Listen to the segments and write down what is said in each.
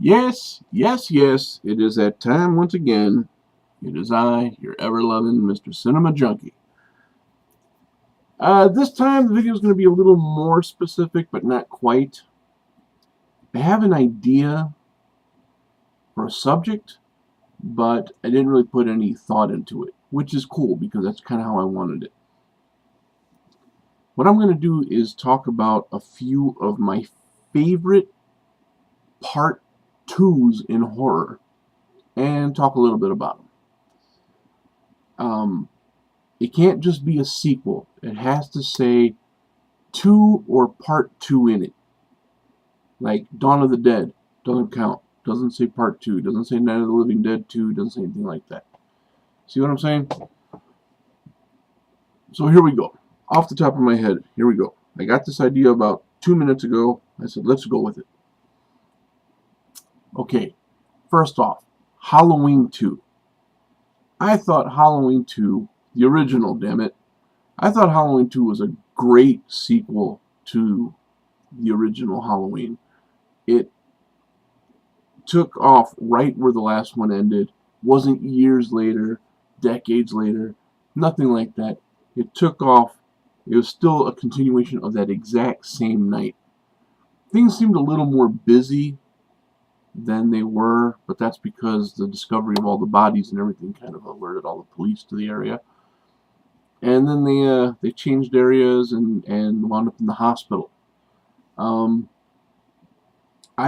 Yes, yes, yes, it is that time once again. It is I, your ever-loving Mr. Cinema Junkie. This time the video is going to be a little more specific, but not quite. I have an idea for a subject, but I didn't really put any thought into it, which is cool because that's kind of how I wanted it. What I'm going to do is talk about a few of my favorite part 2's in horror and talk a little bit about them. It can't just be a sequel. It has to say 2 or part 2 in it. Like Dawn of the Dead doesn't count. Doesn't say part 2. Doesn't say Night of the Living Dead 2. Doesn't say anything like that. See what I'm saying? So here we go. Off the top of my head, here we go. I got this idea about 2 minutes ago. I said, let's go with it. Okay, first off, Halloween 2. I thought Halloween 2, the original, damn it, I thought Halloween 2 was a great sequel to the original Halloween. It took off right where the last one ended. Wasn't years later, decades later, nothing like that. It took off. It was still a continuation of that exact same night. Things seemed a little more busy than they were, but that's because the discovery of all the bodies and everything kind of alerted all the police to the area. And then they changed areas and wound up in the hospital. I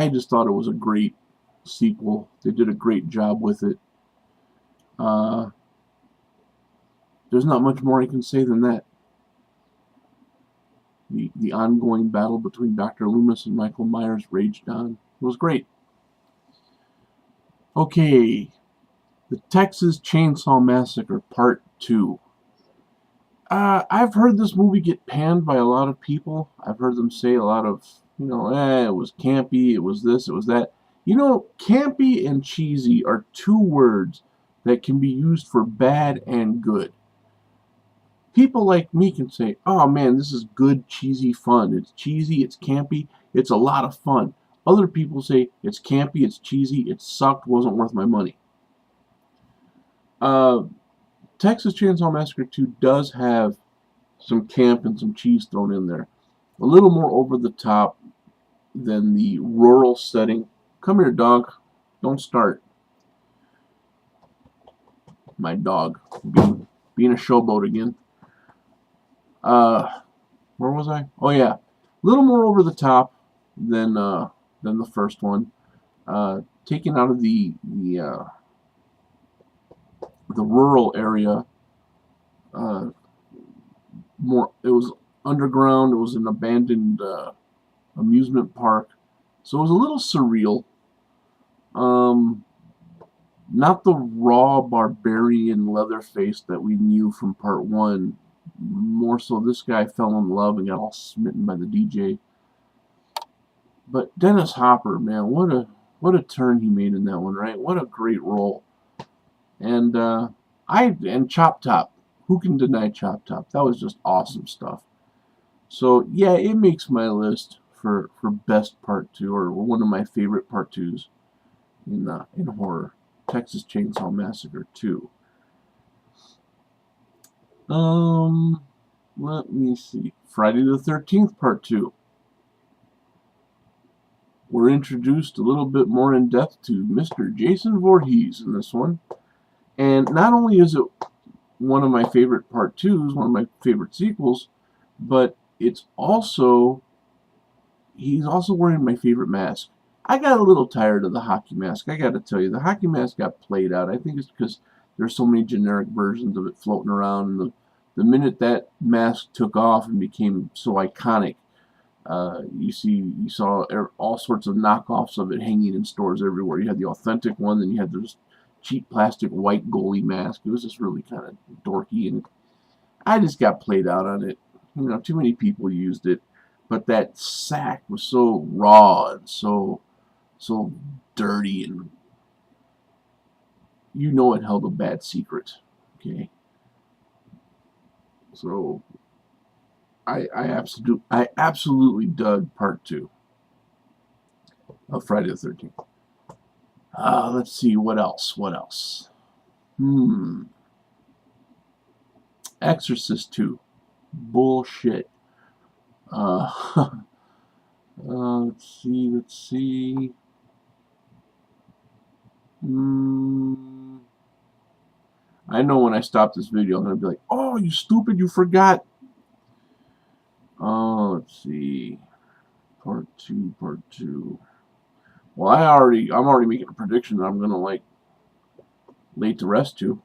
just thought it was a great sequel. They did a great job with it. There's not much more I can say than that. The ongoing battle between Dr. Loomis and Michael Myers raged on. It was great. Okay, the Texas Chainsaw Massacre Part 2. I've heard this movie get panned by a lot of people. I've heard them say a lot of, it was campy, it was this, it was that. Campy and cheesy are two words that can be used for bad and good. People like me can say, oh man, this is good, cheesy fun. It's cheesy, it's campy, it's a lot of fun. Other people say, it's campy, it's cheesy, it sucked, wasn't worth my money. Texas Chainsaw Massacre 2 does have some camp and some cheese thrown in there. A little more over the top than the rural setting. Come here, dog. Don't start. My dog being a showboat again. Where was I? Oh yeah, a little more over the top than the first one. Taken out of the rural area. More, it was underground. It was an abandoned amusement park, so it was a little surreal. Not the raw barbarian Leatherface that we knew from part 1. More so, this guy fell in love and got all smitten by the DJ. But Dennis Hopper, man, what a turn he made in that one, right? What a great role. And Chop Top. Who can deny Chop Top? That was just awesome stuff. So yeah, it makes my list for best part 2, or one of my favorite part 2's in horror. Texas Chainsaw Massacre 2. Let me see. Friday the 13th Part 2. We're introduced a little bit more in depth to Mr. Jason Voorhees in this one. And not only is it one of my favorite Part 2's, one of my favorite sequels, but he's also wearing my favorite mask. I got a little tired of the hockey mask. I got to tell you, the hockey mask got played out. I think it's because there's so many generic versions of it floating around. And the minute that mask took off and became so iconic, you saw all sorts of knockoffs of it hanging in stores everywhere. You had the authentic one, then you had this cheap plastic white goalie mask. It was just really kind of dorky, and I just got played out on it. Too many people used it, but that sack was so raw and so dirty, and it held a bad secret. Okay, so I absolutely dug part 2 of Friday the 13th. Let's see, what else? What else? Exorcist 2. Bullshit. Uh, let's see, let's see. I know when I stop this video, I'm going to be like, oh, you stupid, you forgot. Oh, let's see. Part 2, part 2. Well, I'm already making a prediction that I'm going to like Late to Rest 2.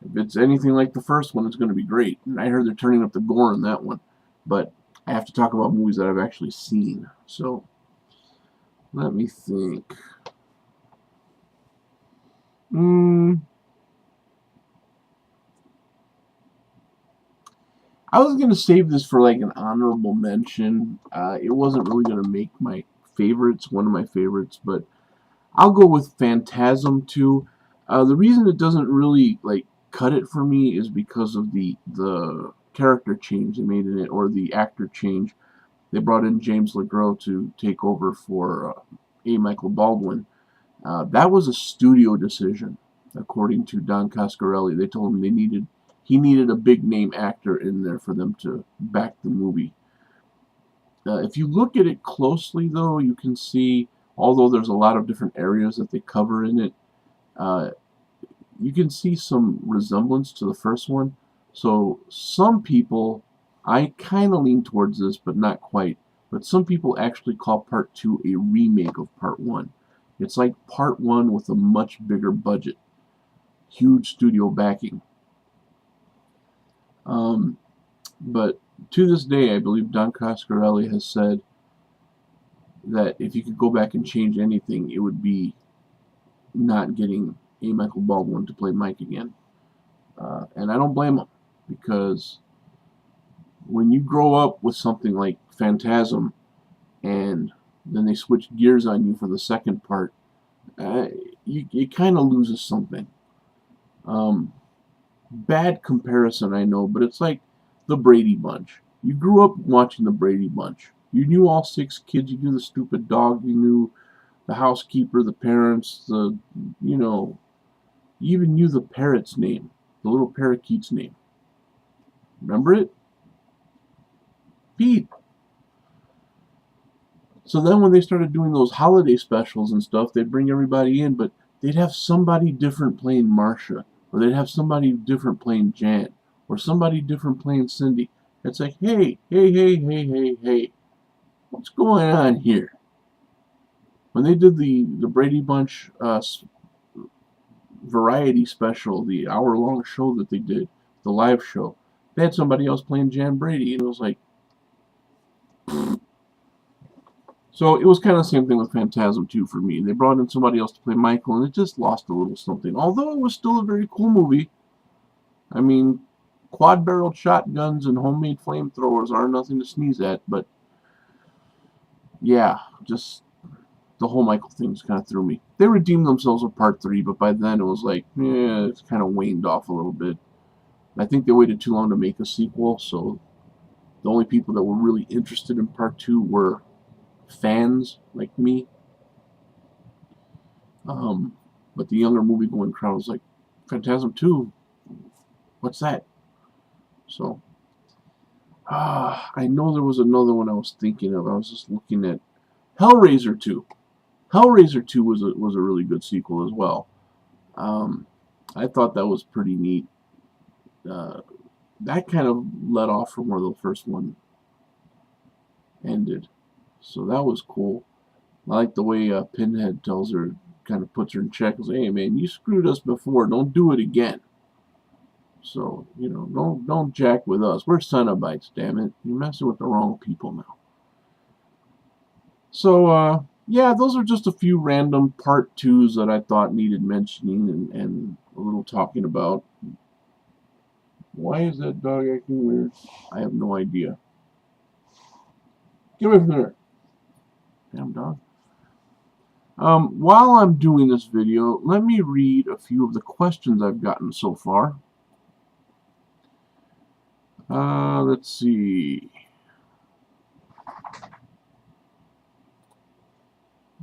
If it's anything like the first one, it's going to be great. And I heard they're turning up the gore in that one. But I have to talk about movies that I've actually seen. So, let me think. I was going to save this for like an honorable mention. It wasn't really going to make my favorites, one of my favorites, but I'll go with Phantasm 2. The reason it doesn't really like cut it for me is because of the character change they made in it, or the actor change. They brought in James LeGros to take over for A. Michael Baldwin. That was a studio decision, according to Don Coscarelli. They told him he needed a big name actor in there for them to back the movie. If you look at it closely, though, you can see, although there's a lot of different areas that they cover in it, you can see some resemblance to the first one. So some people, I kind of lean towards this, but not quite, but some people actually call Part 2 a remake of Part 1. It's like Part 1 with a much bigger budget, huge studio backing. But to this day, I believe Don Coscarelli has said that if you could go back and change anything, it would be not getting A. Michael Baldwin to play Mike again. And I don't blame him, because when you grow up with something like Phantasm and then they switch gears on you for the second part, it kind of loses something. Bad comparison, I know, but it's like the Brady Bunch. You grew up watching the Brady Bunch. You knew all 6 kids. You knew the stupid dog. You knew the housekeeper, the parents, you even knew the parrot's name, the little parakeet's name. Remember it? Pete. So then when they started doing those holiday specials and stuff, they'd bring everybody in, but they'd have somebody different playing Marcia, or they'd have somebody different playing Jan, or somebody different playing Cindy. It's like, hey, what's going on here? When they did the Brady Bunch variety special, the hour-long show that they did, the live show, they had somebody else playing Jan Brady, and it was like, so it was kind of the same thing with Phantasm 2 for me. They brought in somebody else to play Michael, and it just lost a little something. Although it was still a very cool movie. I mean, quad-barreled shotguns and homemade flamethrowers are nothing to sneeze at, but yeah, just the whole Michael thing just kind of threw me. They redeemed themselves with Part 3, but by then it was like, it's kind of waned off a little bit. I think they waited too long to make a sequel, so the only people that were really interested in Part 2 were fans like me. But the younger movie-going crowd was like, Phantasm 2? What's that? So, I know there was another one I was thinking of. I was just looking at Hellraiser 2. Hellraiser 2 was a really good sequel as well. I thought that was pretty neat. That kind of led off from where the first one ended. So that was cool. I like the way Pinhead tells her, kind of puts her in check, and says, hey man, you screwed us before, don't do it again. So, don't jack with us. We're Cenobites, damn it. You're messing with the wrong people now. So, yeah, those are just a few random Part 2s that I thought needed mentioning and a little talking about. Why is that dog acting weird? I have no idea. Get away from there. Damn dog. While I'm doing this video, let me read a few of the questions I've gotten so far. Let's see.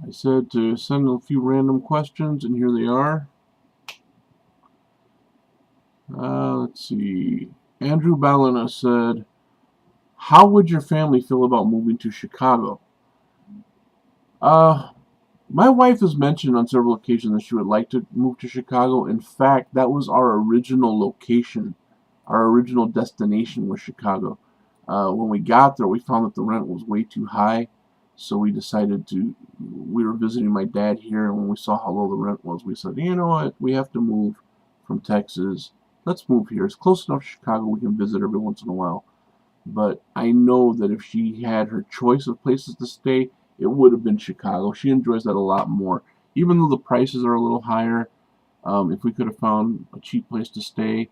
I said to send a few random questions, and here they are. Let's see. Andrew Ballina said, how would your family feel about moving to Chicago? My wife has mentioned on several occasions that she would like to move to Chicago. In fact, that was our original location. Our original destination was Chicago. When we got there, we found that the rent was way too high, so we decided to. We were visiting my dad here, and when we saw how low the rent was, we said, you know what, we have to move from Texas. Let's move here. It's close enough to Chicago. We can visit every once in a while. But I know that if she had her choice of places to stay, it would have been Chicago. She enjoys that a lot more. Even though the prices are a little higher, if we could have found a cheap place to stay,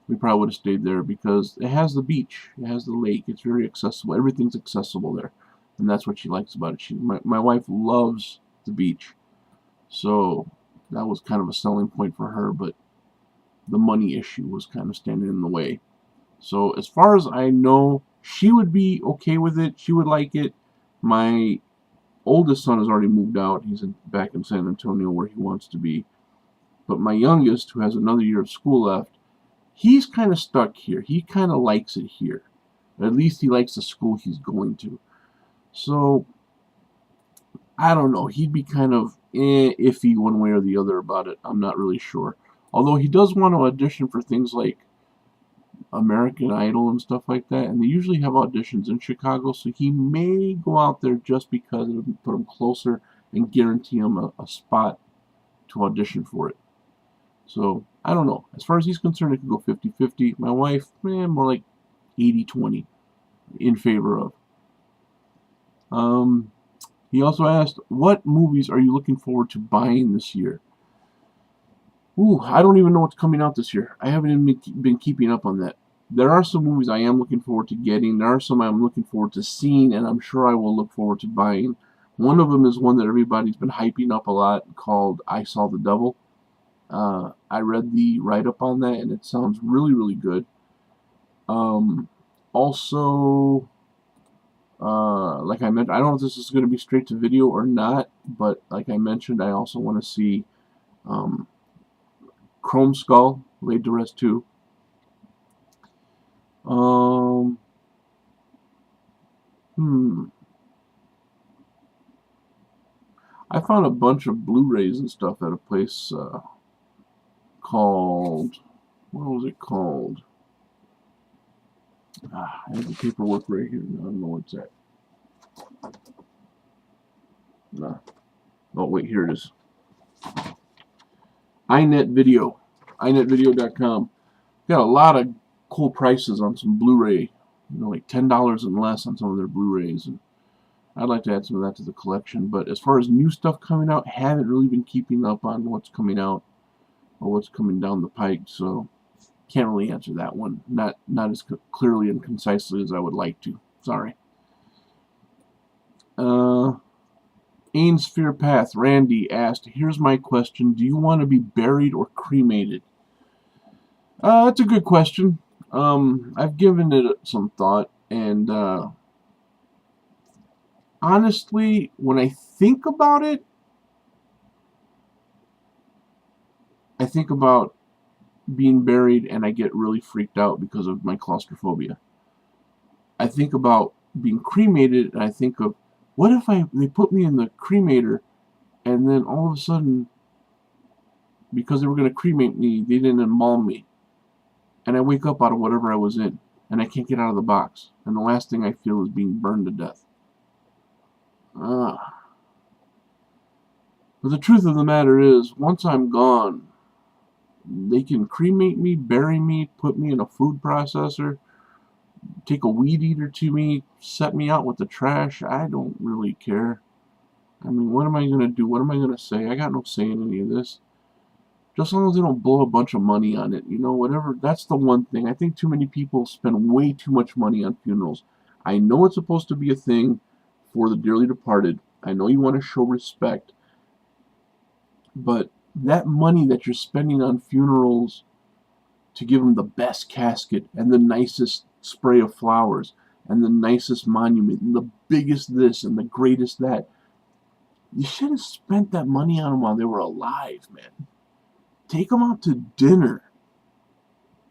we probably would have stayed there because it has the beach, it has the lake, it's very accessible. Everything's accessible there, and that's what she likes about it. My wife loves the beach, so that was kind of a selling point for her, but the money issue was kind of standing in the way. So as far as I know, she would be okay with it. She would like it. My oldest son has already moved out. He's back in San Antonio where he wants to be. But my youngest, who has another year of school left, he's kind of stuck here. He kind of likes it here. At least he likes the school he's going to. So, I don't know. He'd be kind of iffy one way or the other about it. I'm not really sure. Although he does want to audition for things like American Idol and stuff like that, and they usually have auditions in Chicago, so he may go out there just because it would put him closer and guarantee him a spot to audition for it. So, I don't know. As far as he's concerned, it could go 50-50. My wife, more like 80-20 in favor of. He also asked, what movies are you looking forward to buying this year? Ooh, I don't even know what's coming out this year. I haven't even been keeping up on that. There are some movies I am looking forward to getting. There are some I'm looking forward to seeing, and I'm sure I will look forward to buying. One of them is one that everybody's been hyping up a lot called I Saw the Devil. I read the write-up on that, and it sounds really, really good. Also, like I mentioned, I don't know if this is going to be straight to video or not, but like I mentioned, I also want to see Chrome Skull, Laid to Rest 2. I found a bunch of Blu-rays and stuff at a place called, what was it called? I have the paperwork right here. I don't know where it's at. Oh, wait, here it is. iNetVideo. iNetVideo.com. Got a lot of cool prices on some Blu-ray. Like $10 and less on some of their Blu-rays. And I'd like to add some of that to the collection. But as far as new stuff coming out, haven't really been keeping up on what's coming out or what's coming down the pike. So can't really answer that one. Not as clearly and concisely as I would like to. Sorry. Ains Fear Path, Randy asked, here's my question. Do you want to be buried or cremated? That's a good question. I've given it some thought, and honestly, when I think about it, I think about being buried and I get really freaked out because of my claustrophobia. I think about being cremated and I think of, what if they put me in the cremator and then all of a sudden, because they were going to cremate me, they didn't embalm me. And I wake up out of whatever I was in and I can't get out of the box. And the last thing I feel is being burned to death. But the truth of the matter is, once I'm gone, they can cremate me, bury me, put me in a food processor, take a weed eater to me, set me out with the trash. I don't really care. I mean, what am I going to do? What am I going to say? I got no say in any of this. Just as long as they don't blow a bunch of money on it, whatever. That's the one thing. I think too many people spend way too much money on funerals. I know it's supposed to be a thing for the dearly departed. I know you want to show respect. But that money that you're spending on funerals to give them the best casket and the nicest spray of flowers and the nicest monument and the biggest this and the greatest that, You should have spent that money on them while they were alive, man. Take them out to dinner.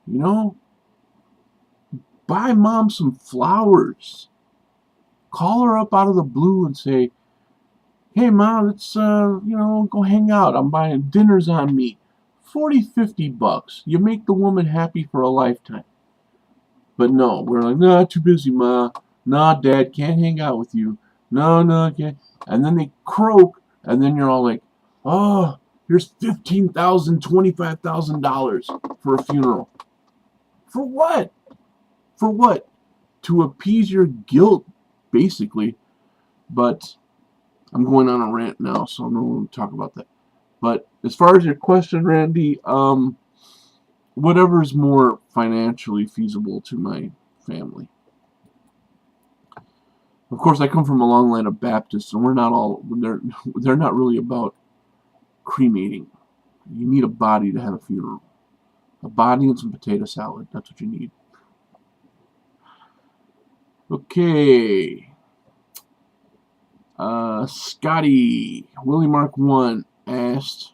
You know? Buy mom some flowers. Call her up out of the blue and say, hey, Mom, let's, go hang out. I'm buying dinners on me. 40, $50. You make the woman happy for a lifetime. But no, we're like, no, too busy, Ma. No, Dad, can't hang out with you. No, can't. And then they croak, and then you're all like, oh, here's $15,000, $25,000 for a funeral. For what? For what? To appease your guilt, basically. But I'm going on a rant now, so I'm not going to talk about that. But as far as your question, Randy, whatever's more financially feasible to my family. Of course, I come from a long line of Baptists, and they're not really about cremating. You need a body to have a funeral. A body and some potato salad. That's what you need. Okay. Scotty, Willie Mark 1 asked,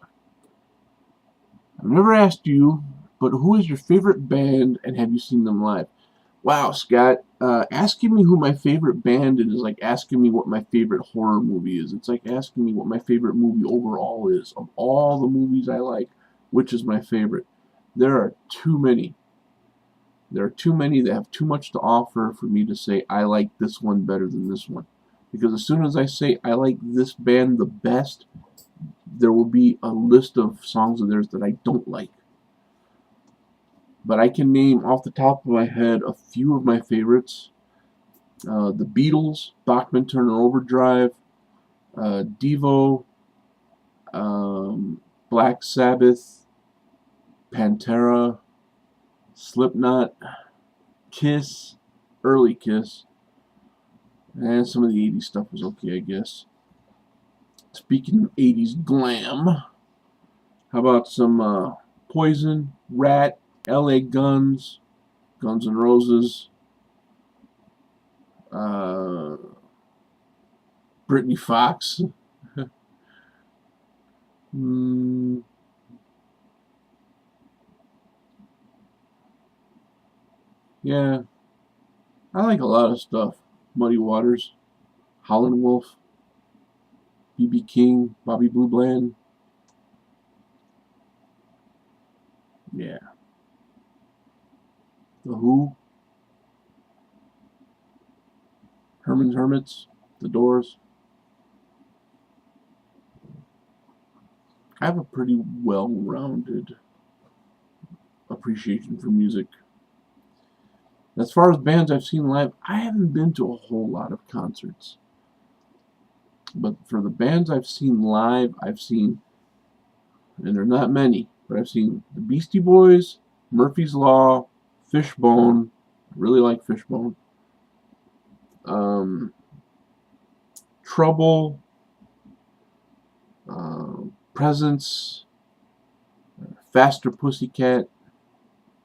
I've never asked you, but who is your favorite band and have you seen them live? Wow, Scott, asking me who my favorite band is like asking me what my favorite horror movie is. It's like asking me what my favorite movie overall is. Of all the movies I like, which is my favorite? There are too many. There are too many that have too much to offer for me to say I like this one better than this one. Because as soon as I say I like this band the best, there will be a list of songs of theirs that I don't like. But I can name off the top of my head a few of my favorites. The Beatles, Bachman Turner Overdrive, Devo, Black Sabbath, Pantera, Slipknot, Kiss, early Kiss, and some of the 80s stuff was okay, I guess. Speaking of 80s glam, how about some Poison, Rat, LA Guns, Guns N' Roses, Britney Fox. Yeah, I like a lot of stuff. Muddy Waters, Howlin' Wolf, B.B. King, Bobby Blue Bland. Yeah. The Who, Herman's Hermits, The Doors. I have a pretty well-rounded appreciation for music. As far as bands I've seen live, I haven't been to a whole lot of concerts. But for the bands I've seen live, I've seen, and they're not many, but I've seen the Beastie Boys, Murphy's Law, Fishbone. I really like Fishbone. Trouble, Presence, Faster Pussycat,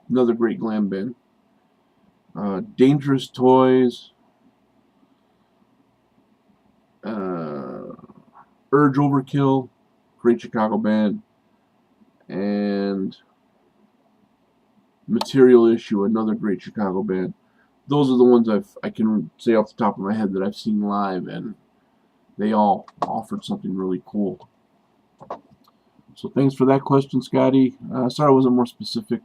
another great glam band. Dangerous Toys, Urge Overkill, great Chicago band, and Material Issue, another great Chicago band. Those are the ones I can say off the top of my head that I've seen live, and they all offered something really cool. So thanks for that question, Scotty. Sorry I wasn't more specific.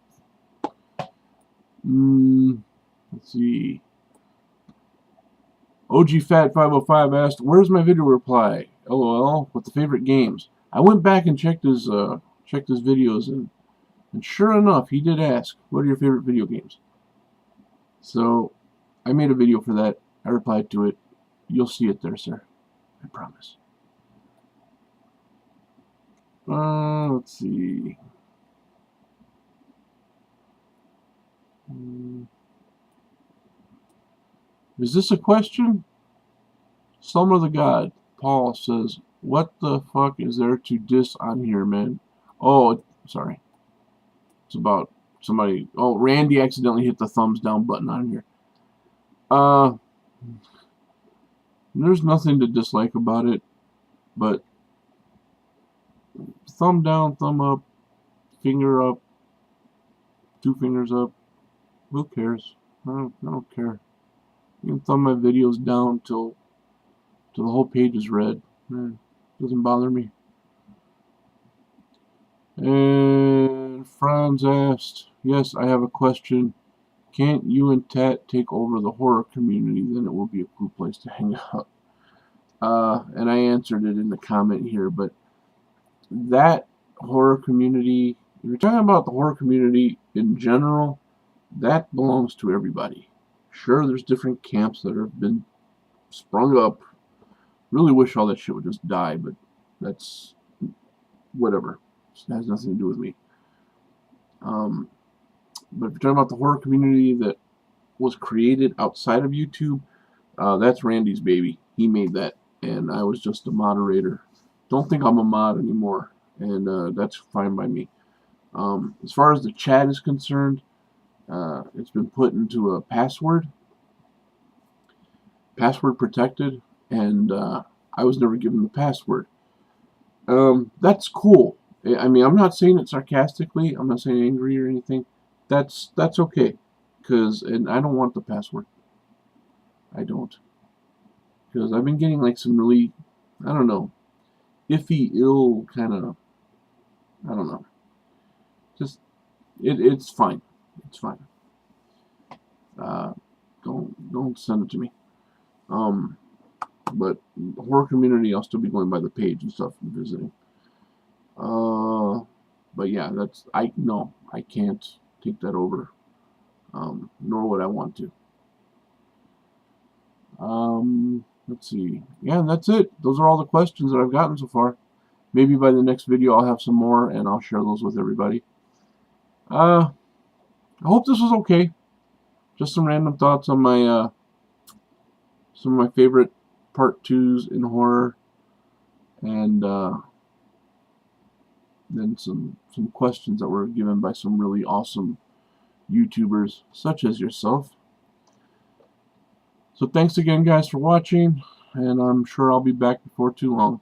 Let's see. OG Fat 505 asked, "Where's my video reply? LOL. With the favorite games." I went back and checked his videos, and sure enough, he did ask, "What are your favorite video games?" So I made a video for that. I replied to it. You'll see it there, sir. I promise. Let's see. Is this a question? Summer the God, Paul says, "What the fuck is there to diss on here, man?" Oh, sorry. It's about somebody. Oh, Randy accidentally hit the thumbs down button on here. There's nothing to dislike about it, but thumb down, thumb up, finger up, 2 fingers up. Who cares? I don't care. You can thumb my videos down till the whole page is red. Doesn't bother me. And Franz asked, yes, I have a question. Can't you and Tat take over the horror community? Then it will be a cool place to hang out. And I answered it in the comment here, but that horror community, if you're talking about the horror community in general, that belongs to everybody. Sure, there's different camps that have been sprung up. Really wish all that shit would just die, but that's whatever. It has nothing to do with me. But if you're talking about the horror community that was created outside of YouTube, that's Randy's baby. He made that, and I was just a moderator. Don't think I'm a mod anymore, and that's fine by me. As far as the chat is concerned, it's been put into a password protected, and I was never given the password. That's cool. I mean, I'm not saying it sarcastically. I'm not saying angry or anything. That's okay, and I don't want the password. I don't, because I've been getting like some really, I don't know, iffy, ill kind of, I don't know. Just it's fine. It's fine. Don't send it to me. But the horror community, I'll still be going by the page and stuff and visiting. But yeah, I can't take that over. Nor would I want to. Let's see. Yeah, that's it. Those are all the questions that I've gotten so far. Maybe by the next video I'll have some more and I'll share those with everybody. I hope this was okay. Just some random thoughts on my some of my favorite part 2s in horror, and then some questions that were given by some really awesome YouTubers such as yourself. So thanks again, guys, for watching, and I'm sure I'll be back before too long.